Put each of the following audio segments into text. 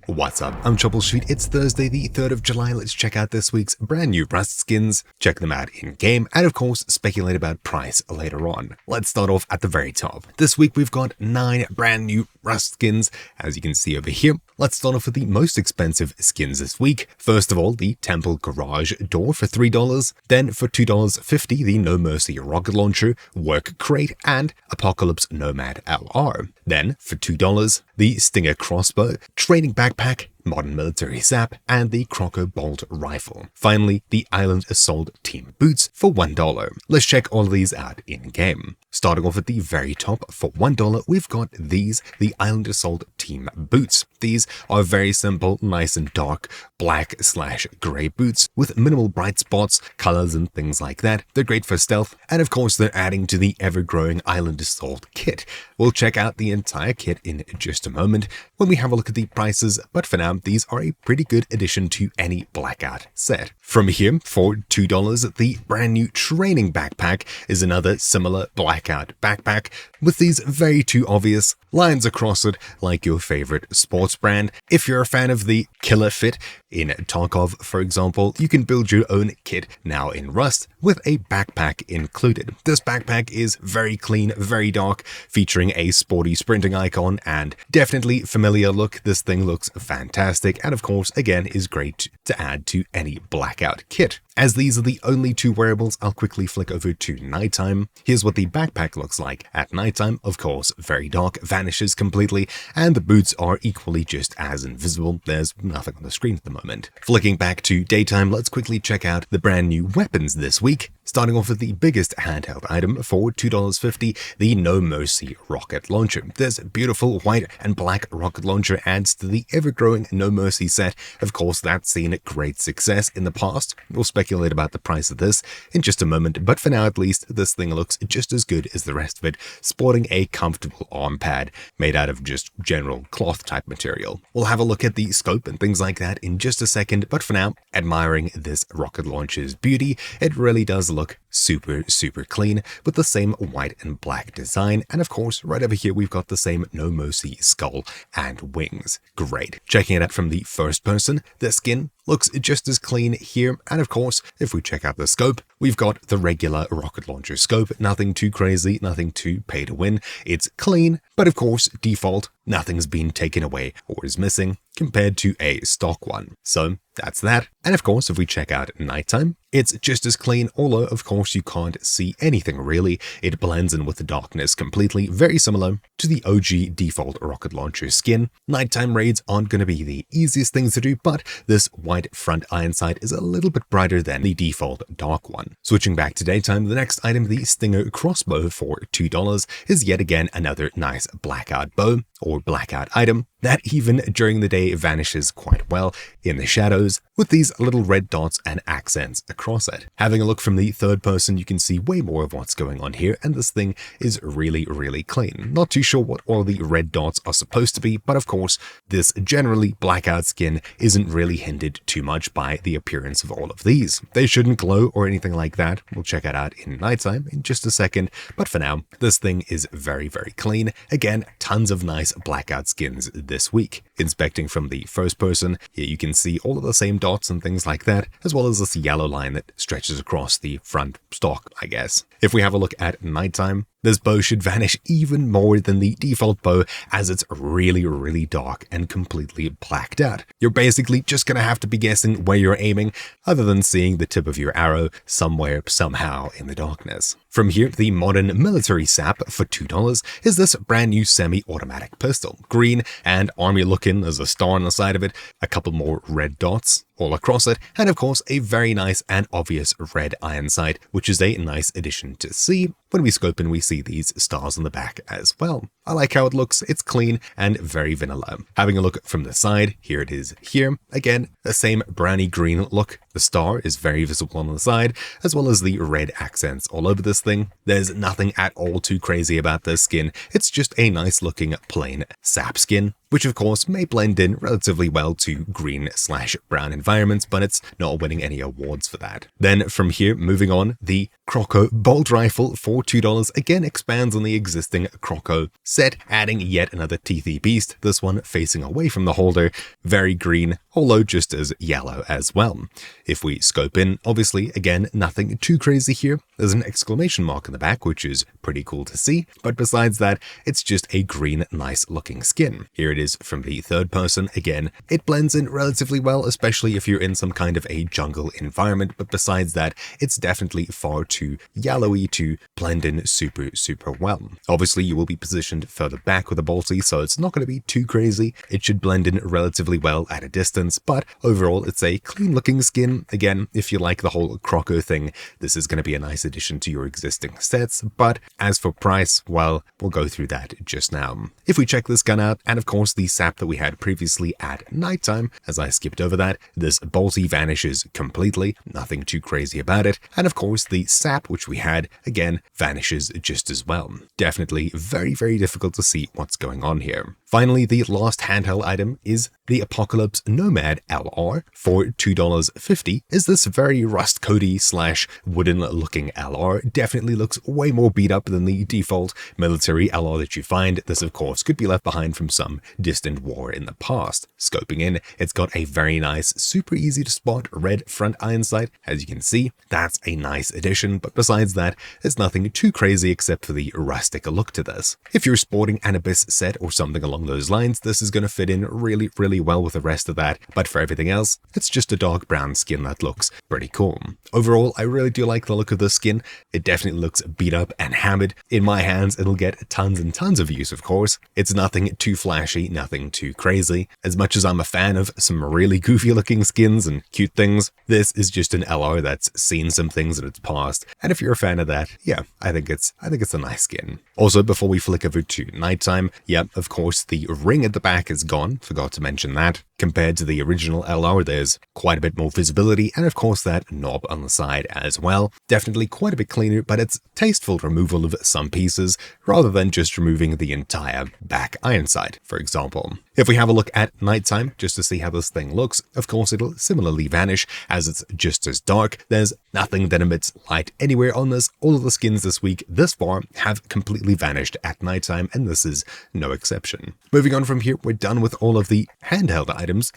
What's up? I'm Troubleshoot. It's Thursday, the 3rd of July. Let's check out this week's brand new Rust skins, check them out in game, and of course, speculate about price later on. Let's start off at the very top. This week, we've got 9 brand new Rust skins, as you can see over here. Let's start off with the most expensive skins this week. First of all, the Temple Garage Door for $3. Then for $2.50, the No Mercy Rocket Launcher, Work Crate, and Apocalypse Nomad LR. Then for $2, the Stinger Crossbow, Training Backpack, Modern Military SAP, and the Croco Bolt Rifle. Finally, the Island Assault Team Boots for $1. Let's check all of these out in-game. Starting off at the very top, for $1, we've got these, the Island Assault Team Boots. These are very simple, nice and dark, black/grey boots with minimal bright spots, colors, and things like that. They're great for stealth, and of course, they're adding to the ever-growing Island Assault kit. We'll check out the entire kit in just a moment when we have a look at the prices, but for now, these are a pretty good addition to any Blackout set. From here, for $2, the brand new Training Backpack is another similar Blackout backpack with these very too obvious lines across it like your favorite sports brand. If you're a fan of the killer fit in Tarkov, for example, you can build your own kit now in Rust with a backpack included. This backpack is very clean, very dark, featuring a sporty sprinting icon and definitely familiar look. This thing looks fantastic and of course, again, is great to add to any Blackout kit. As these are the only 2 wearables, I'll quickly flick over to nighttime. Here's what the backpack looks like at nighttime. Of course, very dark, vanishes completely, and the boots are equally just as invisible. There's nothing on the screen at the moment. Flicking back to daytime, let's quickly check out the brand new weapons this week. Starting off with the biggest handheld item for $2.50, the No Mercy Rocket Launcher. This beautiful white and black rocket launcher adds to the ever-growing No Mercy set. Of course, that's seen great success in the past. We'll speculate about the price of this in just a moment, but for now at least, this thing looks just as good as the rest of it, sporting a comfortable arm pad made out of just general cloth type material. We'll have a look at the scope and things like that in just a second, but for now, admiring this rocket launcher's beauty. It really does look super clean with the same white and black design, and of course right over here we've got the same No Mercy skull and wings. Great. Checking it out from the first person, the skin looks just as clean here, and of course if we check out the scope, we've got the regular rocket launcher scope. Nothing too crazy, nothing too pay to win. It's clean, but of course default, nothing's been taken away or is missing compared to a stock one. So that's that. And of course, if we check out nighttime, it's just as clean, although of course you can't see anything really. It blends in with the darkness completely, very similar to the OG default rocket launcher skin. Nighttime raids aren't going to be the easiest things to do, but this white front iron sight is a little bit brighter than the default dark one. Switching back to daytime, the next item, the Stinger Crossbow for $2, is yet again another nice Blackout bow or Blackout item that even during the day vanishes quite well in the shadows with these little red dots and accents across it. Having a look from the third person, you can see way more of what's going on here, and this thing is really clean. Not too sure what all the red dots are supposed to be, but of course, this generally Blackout skin isn't really hindered too much by the appearance of all of these. They shouldn't glow or anything like that. We'll check it out in nighttime in just a second, but for now, this thing is very clean. Again, tons of nice Blackout skins this week. Inspecting from the first person, here you can see all of the same dots and things like that, as well as this yellow line that stretches across the front stock, I guess. If we have a look at nighttime, this bow should vanish even more than the default bow as it's really dark and completely blacked out. You're basically just gonna have to be guessing where you're aiming other than seeing the tip of your arrow somewhere, somehow in the darkness. From here, the Modern Military SAP for $2 is this brand new semi-automatic pistol. Green and army looking, there's a star on the side of it, a couple more red dots all across it, and of course a very nice and obvious red iron sight, which is a nice addition to see. When we scope in, we see these stars on the back as well. I like how it looks. It's clean and very vanilla. Having a look from the side, here it is here. Again, the same browny green look. The star is very visible on the side, as well as the red accents all over this thing. There's nothing at all too crazy about this skin. It's just a nice looking plain SAP skin. which of course may blend in relatively well to green/brown environments, but it's not winning any awards for that. Then from here, moving on, the Croco bolt rifle for $2 again expands on the existing Croco set, adding yet another teethy beast, this one facing away from the holder, very green, although just as yellow as well. If we scope in, obviously, again, nothing too crazy here. There's an exclamation mark in the back, which is pretty cool to see, but besides that, it's just a green, nice looking skin. Here it is from the third person. Again, it blends in relatively well, especially if you're in some kind of a jungle environment, but besides that, it's definitely far too yellowy to blend in super well. Obviously, you will be positioned further back with a bolty, so it's not going to be too crazy. It should blend in relatively well at a distance, but overall, it's a clean looking skin. Again, if you like the whole Croco thing, this is going to be a nice addition to your existing sets, but as for price, well, we'll go through that just now. If we check this gun out, and of course the sap that we had previously at nighttime, as I skipped over that, this bolty vanishes completely, nothing too crazy about it, and of course the sap which we had, again, vanishes just as well. Definitely very difficult to see what's going on here. Finally, the last handheld item is the Apocalypse Nomad LR for $2.50. Is this very rust cody / wooden looking LR? Definitely looks way more beat up than the default military LR that you find. This of course could be left behind from some distant war in the past. Scoping in, it's got a very nice, super easy to spot red front iron sight. As you can see, that's a nice addition, but besides that, there's nothing too crazy except for the rustic look to this. If you're sporting an Abyss set or something along those lines, this is going to fit in really well with the rest of that, but for everything else, it's just a dark brown skin that looks pretty cool. Overall, I really do like the look of this skin. It definitely looks beat up and hammered. In my hands, it'll get tons and tons of use, of course. It's nothing too flashy, nothing too crazy. As much as I'm a fan of some really goofy looking skins and cute things, this is just an LR that's seen some things in its past, and if you're a fan of that, yeah, I think it's a nice skin. Also, before we flick over to nighttime, yeah, of course, the ring at the back is gone, forgot to mention that. Compared to the original LR, there's quite a bit more visibility, and of course that knob on the side as well. Definitely quite a bit cleaner, but it's tasteful removal of some pieces, rather than just removing the entire back iron sight, for example. If we have a look at nighttime, just to see how this thing looks, of course it'll similarly vanish, as it's just as dark. There's nothing that emits light anywhere on this. All of the skins this week, this far, have completely vanished at nighttime, and this is no exception. Moving on from here, we're done with all of the handheld items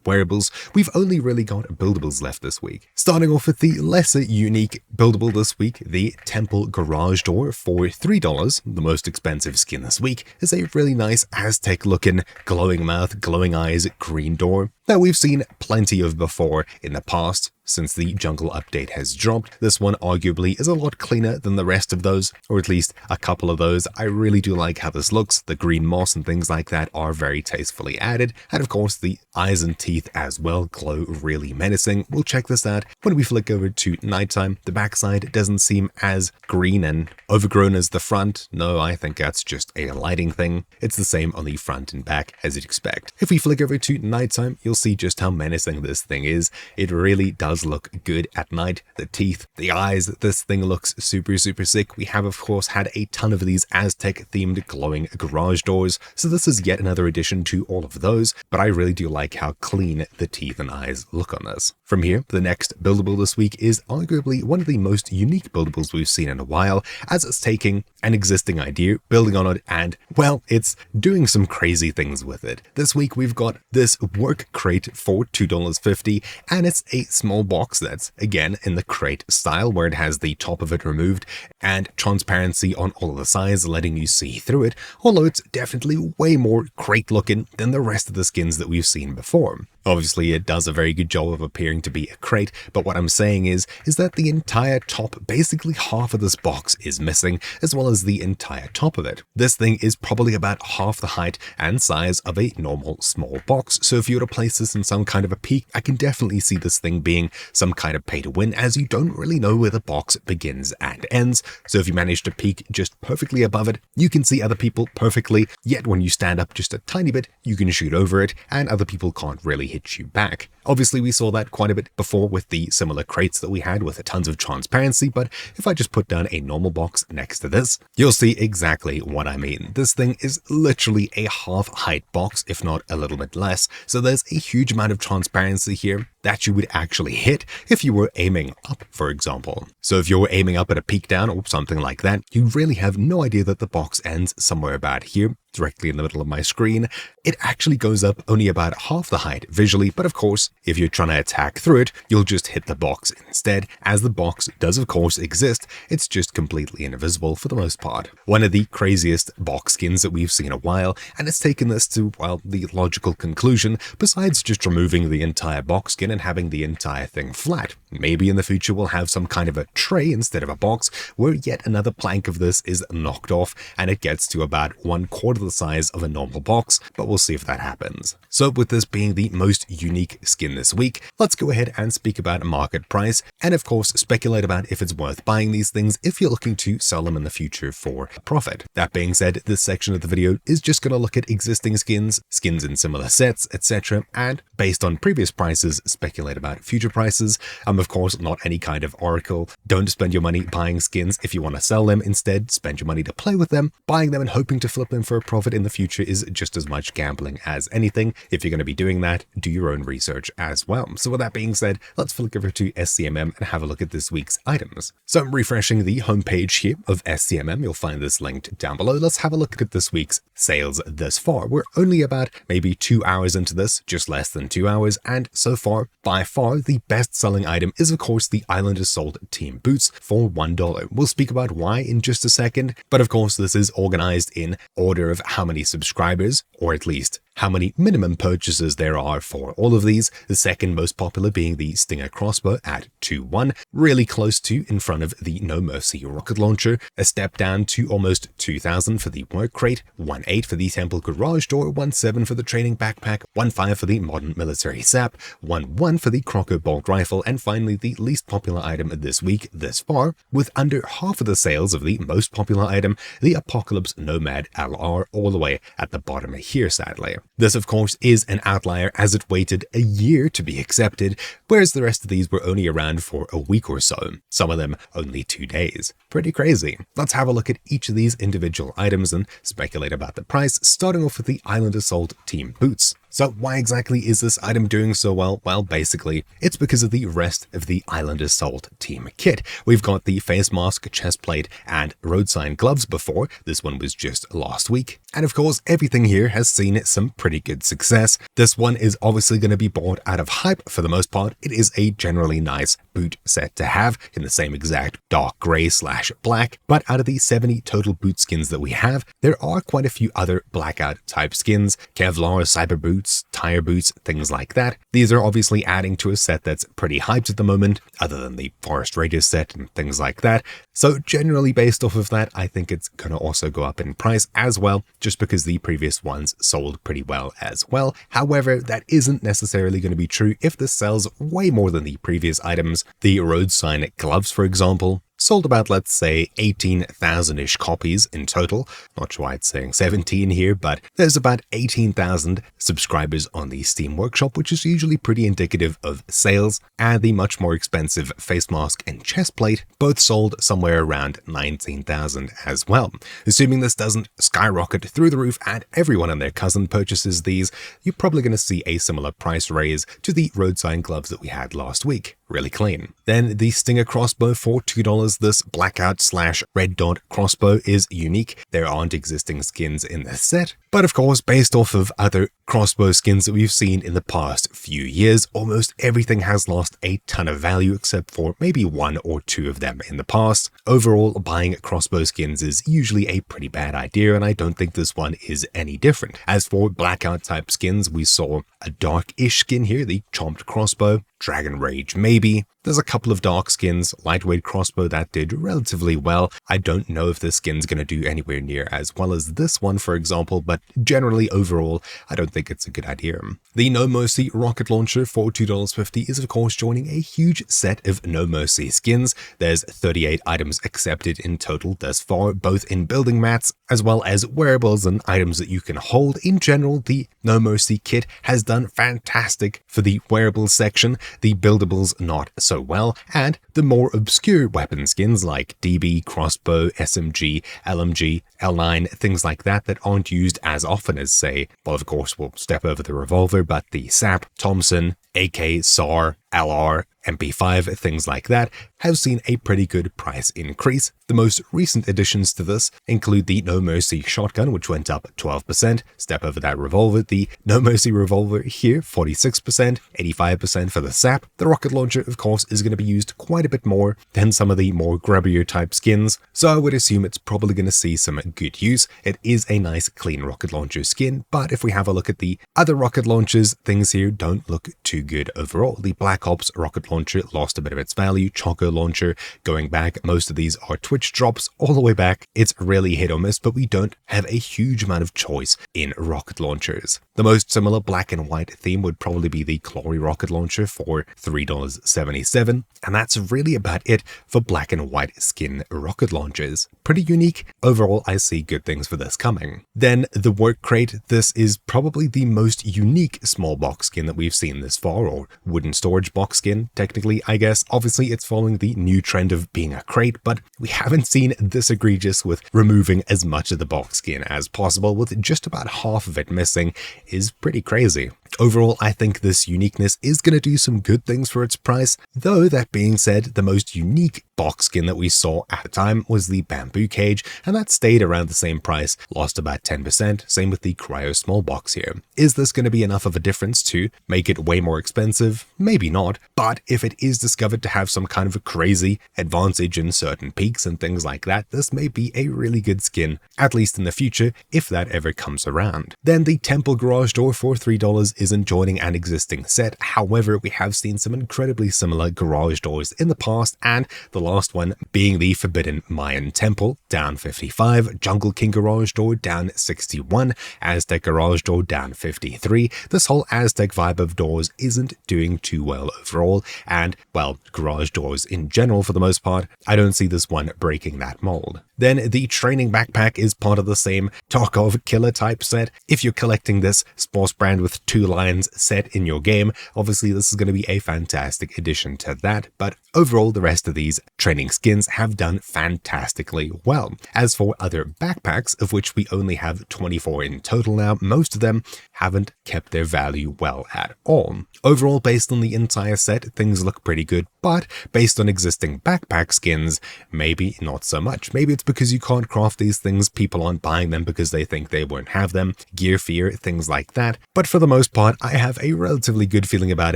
/ wearables. We've only really got buildables left this week. Starting off with the lesser unique buildable this week, the Temple Garage Door for $3. The most expensive skin this week is a really nice Aztec looking glowing mouth, glowing eyes green door that we've seen plenty of before in the past. Since the jungle update has dropped, this one arguably is a lot cleaner than the rest of those, or at least a couple of those. I really do like how this looks. The green moss and things like that are very tastefully added, and of course the eyes and teeth as well glow really menacing. We'll check this out when we flick over to nighttime. The backside doesn't seem as green and overgrown as the front. No, I think that's just a lighting thing. It's the same on the front and back as you'd expect. If we flick over to nighttime, you'll see just how menacing this thing is. It really does look good at night. The teeth, the eyes, this thing looks super sick. We have of course had a ton of these Aztec themed glowing garage doors, so this is yet another addition to all of those, but I really do like how clean the teeth and eyes look on this. From here, the next buildable this week is arguably one of the most unique buildables we've seen in a while, as it's taking an existing idea, building on it, and, well, it's doing some crazy things with it. This week we've got this work crate for $2.50, and it's a small box that's, again, in the crate style, where it has the top of it removed and transparency on all of the sides, letting you see through it, although it's definitely way more crate looking than the rest of the skins that we've seen before. Obviously, it does a very good job of appearing to be a crate, but what I'm saying is that the entire top, basically half of this box, is missing, as well as the entire top of it. This thing is probably about half the height and size of a normal small box, so if you were to place this in some kind of a peak, I can definitely see this thing being some kind of pay to win, as you don't really know where the box begins and ends. So if you manage to peek just perfectly above it, you can see other people perfectly, yet when you stand up just a tiny bit, you can shoot over it and other people can't really hit you back. Obviously, we saw that quite a bit before with the similar crates that we had with tons of transparency, but if I just put down a normal box next to this, you'll see exactly what I mean. This thing is literally a half-height box, if not a little bit less, so there's a huge amount of transparency here that you would actually hit if you were aiming up, for example. So if you're aiming up at a peek down or something like that, you really have no idea that the box ends somewhere about here, directly in the middle of my screen. It actually goes up only about half the height visually, but of course, if you're trying to attack through it, you'll just hit the box instead. As the box does of course exist, it's just completely invisible for the most part. One of the craziest box skins that we've seen in a while, and it's taken this to, well, the logical conclusion, besides just removing the entire box skin and having the entire thing flat. Maybe in the future we'll have some kind of a tray instead of a box, where yet another plank of this is knocked off and it gets to about 1/4 the size of a normal box, but we'll see if that happens. So with this being the most unique skin this week, let's go ahead and speak about market price, and of course speculate about if it's worth buying these things if you're looking to sell them in the future for a profit. That being said, this section of the video is just going to look at existing skins in similar sets, etc., and based on previous prices, speculate about future prices. I'm of course not any kind of oracle. Don't spend your money buying skins if you want to sell them. Instead, spend your money to play with them. Buying them and hoping to flip them for a profit in the future is just as much gambling as anything. If you're going to be doing that, do your own research as well. So with that being said, let's flick over to SCMM and have a look at this week's items. So I'm refreshing the homepage here of SCMM. You'll find this linked down below. Let's have a look at this week's sales thus far. We're only about maybe 2 hours into this, just less than 2 hours, and so far, by far, the best-selling item is of course the Island Assault Team Boots for $1. We'll speak about why in just a second, but of course this is organized in order of how many subscribers, or at least how many minimum purchases there are for all of these, the second most popular being the Stinger Crossbow at 2-1, really close to in front of the No Mercy rocket launcher, a step down to almost 2,000 for the Work Crate, 1.8 for the Temple Garage Door, 1.7 for the Training Backpack, 1.5 for the Modern Military SAP, 1.1 for the Croco Bolt Rifle, and finally the least popular item this week thus far, with under half of the sales of the most popular item, the Apocalypse Nomad LR, all the way at the bottom here sadly. This of course is an outlier as it waited a year to be accepted, whereas the rest of these were only around for a week or so, some of them only 2 days. Pretty crazy. Let's have a look at each of these individual items and speculate about the price, starting off with the Island Assault Team Boots. So why exactly is this item doing so well? Well, basically, it's because of the rest of the Island Assault Team kit. We've got the face mask, chest plate, and road sign gloves before. This one was just last week. And of course, everything here has seen some pretty good success. This one is obviously going to be bought out of hype for the most part. It is a generally nice boot set to have in the same exact dark gray / black. But out of the 70 total boot skins that we have, there are quite a few other blackout type skins, Kevlar, cyber boots, tire boots, things like that. These are obviously adding to a set that's pretty hyped at the moment, other than the Forest Raiders set and things like that. So generally based off of that, I think it's going to also go up in price as well, just because the previous ones sold pretty well as well. However, that isn't necessarily going to be true if this sells way more than the previous items. The road sign gloves, for example, sold about, let's say, 18,000-ish copies in total. Not sure why it's saying 17 here, but there's about 18,000 subscribers on the Steam Workshop, which is usually pretty indicative of sales. And the much more expensive face mask and chest plate both sold somewhere around 19,000 as well. Assuming this doesn't skyrocket through the roof and everyone and their cousin purchases these, you're probably going to see a similar price raise to the road sign gloves that we had last week. Really clean. Then the Stinger Crossbow for $2. This blackout / red dot crossbow is unique. There aren't existing skins in this set, but of course, based off of other crossbow skins that we've seen in the past few years, almost everything has lost a ton of value except for maybe 1 or 2 of them in the past. Overall, buying crossbow skins is usually a pretty bad idea, and I don't think this one is any different. As for blackout type skins, we saw a dark-ish skin here, the Chomped Crossbow, Dragon Rage maybe, maybe. There's a couple of dark skins, lightweight crossbow that did relatively well. I don't know if this skin's going to do anywhere near as well as this one, for example, but generally overall, I don't think it's a good idea. The No Mercy rocket launcher for $2.50 is of course joining a huge set of No Mercy skins. There's 38 items accepted in total thus far, both in building mats as well as wearables and items that you can hold. In general, the No Mercy kit has done fantastic for the wearables section, the buildables not so well, and the more obscure weapon skins like DB, Crossbow, SMG, LMG, L9, things like that aren't used as often as, say, well, of course, we'll step over the revolver, but the SAP, Thompson, AK, SAR, LR, MP5, things like that, have seen a pretty good price increase. The most recent additions to this include the No Mercy shotgun, which went up 12%, step over that revolver, the No Mercy revolver here, 46%, 85% for the SAP. The rocket launcher, of course, is going to be used quite a bit more than some of the more grubbier type skins, so I would assume it's probably going to see some good use. It is a nice clean rocket launcher skin, but if we have a look at the other rocket launchers, things here don't look too good overall. The Black Ops rocket launcher lost a bit of its value. Choco launcher going back, most of these are Twitch drops all the way back. It's really hit or miss, but we don't have a huge amount of choice in rocket launchers. The most similar black and white theme would probably be the Glory rocket launcher for $3.77, and that's really about it for black and white skin rocket launchers. Pretty unique. Overall, I see good things for this coming. Then the Work Crate. This is probably the most unique small box skin that we've seen this far, or wooden storage box skin, technically, I guess. Obviously, it's following the new trend of being a crate, but we haven't seen this egregious with removing as much of the box skin as possible, with just about half of it missing, is pretty crazy. Overall, I think this uniqueness is going to do some good things for its price, though that being said, the most unique box skin that we saw at the time was the Bamboo Cage, and that stayed around the same price, lost about 10%, same with the Cryo Small Box here. Is this going to be enough of a difference to make it way more expensive? Maybe not, but if it is discovered to have some kind of a crazy advantage in certain peaks and things like that, this may be a really good skin, at least in the future, if that ever comes around. Then the Temple Garage Door for $3 isn't joining an existing set. However, we have seen some incredibly similar garage doors in the past, and the last one being the Forbidden Mayan Temple, down 55, Jungle King Garage Door down 61, Aztec Garage Door down 53. This whole Aztec vibe of doors isn't doing too well overall, and, well, garage doors in general for the most part, I don't see this one breaking that mold. Then the Training Backpack is part of the same Tarkov killer type set. If you're collecting this sports brand with 2 lines set in your game, obviously this is going to be a fantastic addition to that, but overall the rest of these training skins have done fantastically well. As for other backpacks, of which we only have 24 in total now, most of them haven't kept their value well at all. Overall, based on the entire set, things look pretty good, but based on existing backpack skins, maybe not so much. Maybe it's because you can't craft these things, people aren't buying them because they think they won't have them, gear fear, things like that. But for the most part, I have a relatively good feeling about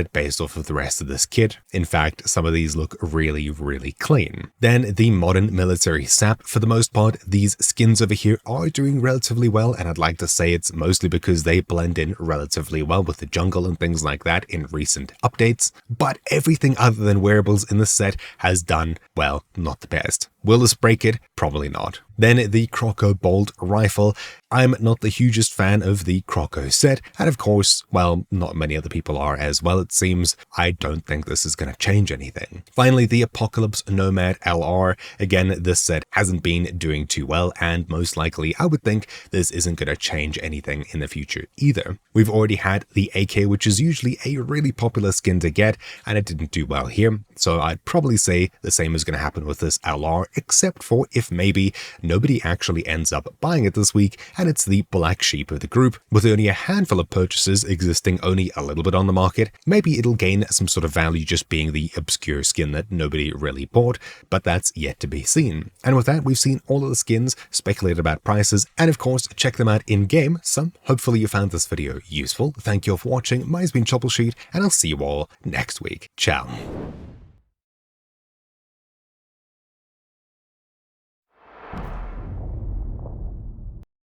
it based off of the rest of this kit. In fact, some of these look really, really clean. Then the modern military SAP. For the most part, these skins over here are doing relatively well, and I'd like to say it's mostly because they blend in relatively well with the jungle and things like that in recent updates. But everything other than wearables in the set has done, well, not the best. Will this break it? Probably not. Then the Croco Bolt Rifle. I'm not the hugest fan of the Croco set, and of course, well, not many other people are as well, it seems. I don't think this is going to change anything. Finally, the Apocalypse Nomad LR. Again, this set hasn't been doing too well, and most likely, I would think this isn't going to change anything in the future either. We've already had the AK, which is usually a really popular skin to get, and it didn't do well here, so I'd probably say the same is going to happen with this LR, except for if maybe nobody actually ends up buying it this week, and it's the black sheep of the group, with only a handful of purchases existing only a little bit on the market. Maybe it'll gain some sort of value just being the obscure skin that nobody really bought, but that's yet to be seen. And with that, we've seen all of the skins, speculated about prices, and of course, check them out in-game. So hopefully you found this video useful. Thank you all for watching. Mine's been Troubleshoot, and I'll see you all next week. Ciao.